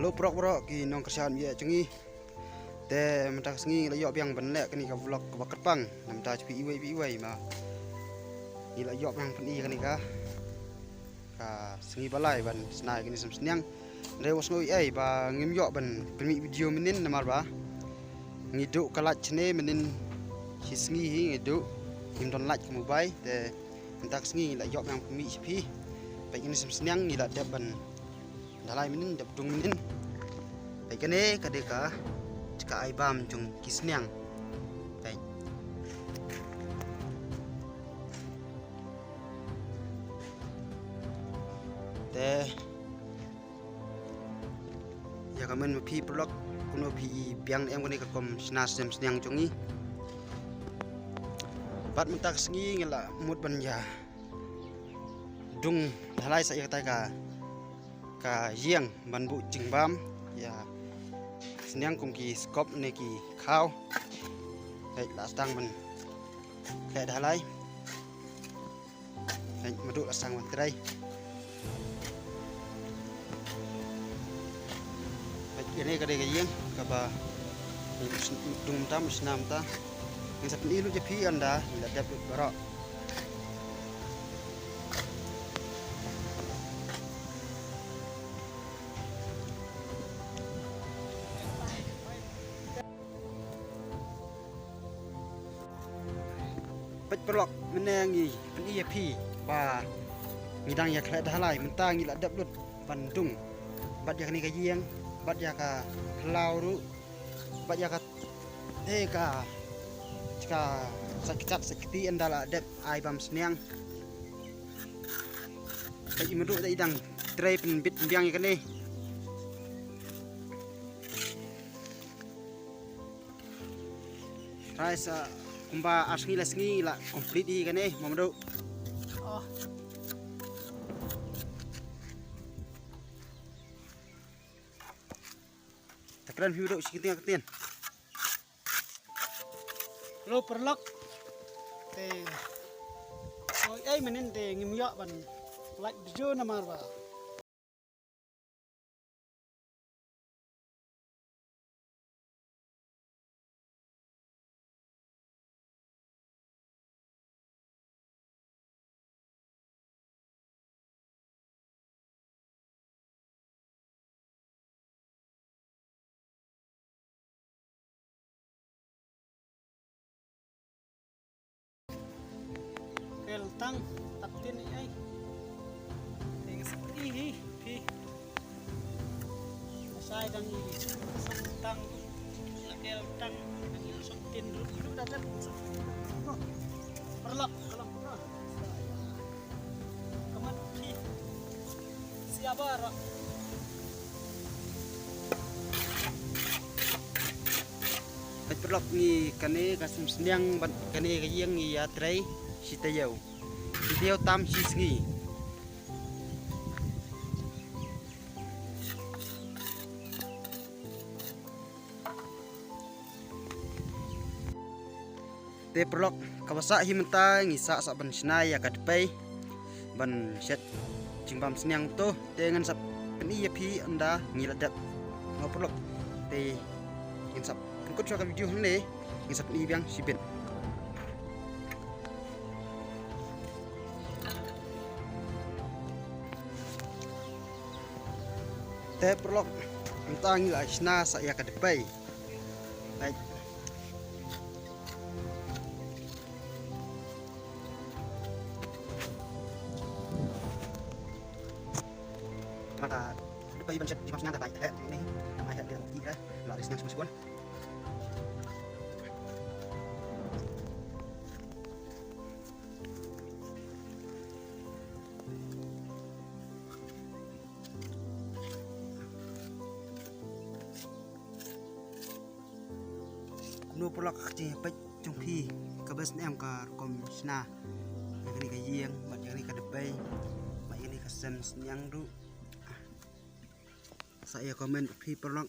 Halo prok ki nong kerjaan ya cengi te mentah sengi la yok yang benlek kini ka vlog ka baketpang nam ta pi iwai ma ni la yok yang peni kani ka sengi balai ban snai kini sem sniang rewas ngoi ai ba ngim yok ban pemi video menin namar ba ngiduk kalat chne menin si sengi hi ngiduk ngim don lach mu bai te mentah sengi la yok yang pemi pi ba kini sem sniang ni la dep ban dalai menin dep dung menin baik kene kadeka jika aibam jung kisniang baik te ya kamen pi blok kuno pi biang em kene kakom snas sem sniang jungi bat mentak sengi ngela mut ban ya dung dalai saya kata ka yiang ban bu jingbam ya sniang kum ki skop ne ki khao kai la stang ban kai dalai kai madu la stang ban trai kai ne ka de yiang ka ba dung tam snam ta ngi sap ni lu je pi anda la dap bara pet pelok menangi peni pi ba midang ya klet halai mentangi la dap lut bandung bat ya ni ka yiang bat ya ka hlau ru bat ya ka ka sakiti andala dap ai bam sniang kai medu dai dang trai pen bit biang ya kene raisa kumba asngi la complete di kene mamadu oh takran hiu sikit ketin lo perlok te oi ai menen te ngimyo ban lak jo namar ba kel tang taptin ai ding seperti hi pi sai dang ni tang kel tang nang sotin dulu dapat perlok kamat pi siapa ro perlok ni kane kasem sniang kane kayang ni ya trai sitayau tam sisngi te perlok kabasa himenta ngisa sa ban snai ya kadpai ban set jingbam sniang to dengan sap peni pi anda ngiladap ngoprok te insap ikut coba video ni insap ni biang sibet te perlok entang la isna sa ya kadpai baik maka depai ban set di masnya baik ini nama ya dia tiga la isna semua nu pelak kecil pet cungki kabes em ka kom sna yang ini ka yiang mat yang ini ka depai mat yang ini ka sem snyang du saya komen pi pelak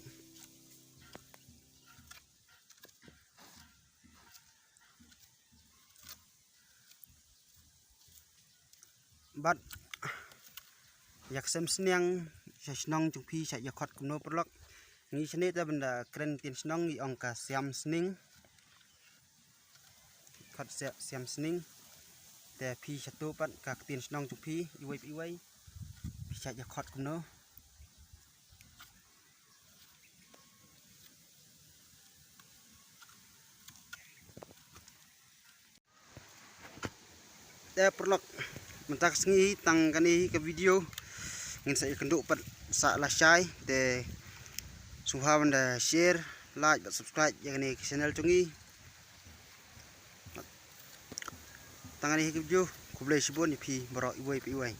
bat yak sem snyang saya senang jumpi saya yakot kumno perlok ni sini ta benda keren tin senang ni angka siam sning kot siam sning te pi satu pat ka tin senang jumpi iwai bisa yakot kumno te perlok mentak sengi tang kani ke video ngin saya kenduk pat sa la sai de suha benda share like dan subscribe yang ni channel chungi tangani ke video ku boleh sebut ni pi borok iwai